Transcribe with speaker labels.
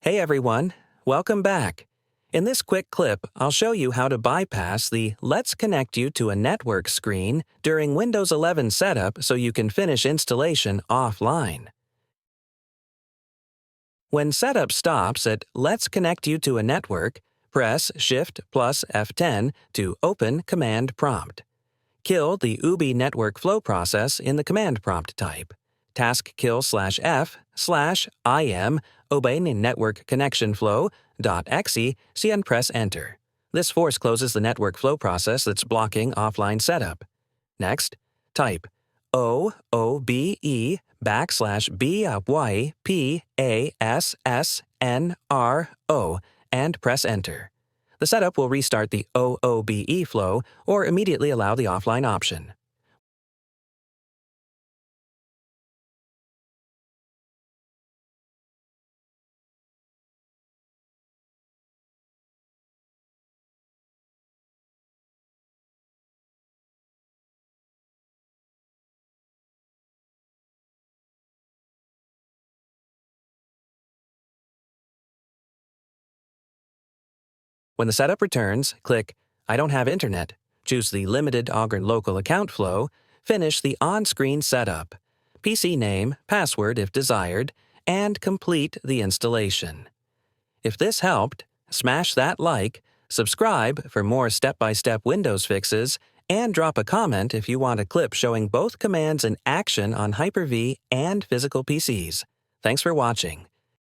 Speaker 1: Hey everyone, welcome back. In this quick clip, I'll show you how to bypass the Let's Connect You to a Network screen during Windows 11 setup so you can finish installation offline. When setup stops at Let's Connect You to a Network, press Shift plus F10 to open Command Prompt. Kill the OOBE network flow process in the command prompt type. taskkill/f/im oobenetworkconnectionflow.exe and press Enter. This force closes the network flow process that's blocking offline setup. Next, type OOBE BYPASSNRO and press Enter. The setup will restart the OOBE flow or immediately allow the offline option. When the setup returns, click I don't have internet, choose the limited Augur local account flow, finish the on-screen setup, PC name, password if desired, and complete the installation. If this helped, smash that like, subscribe for more step-by-step Windows fixes, and drop a comment if you want a clip showing both commands in action on Hyper-V and physical PCs. Thanks for watching.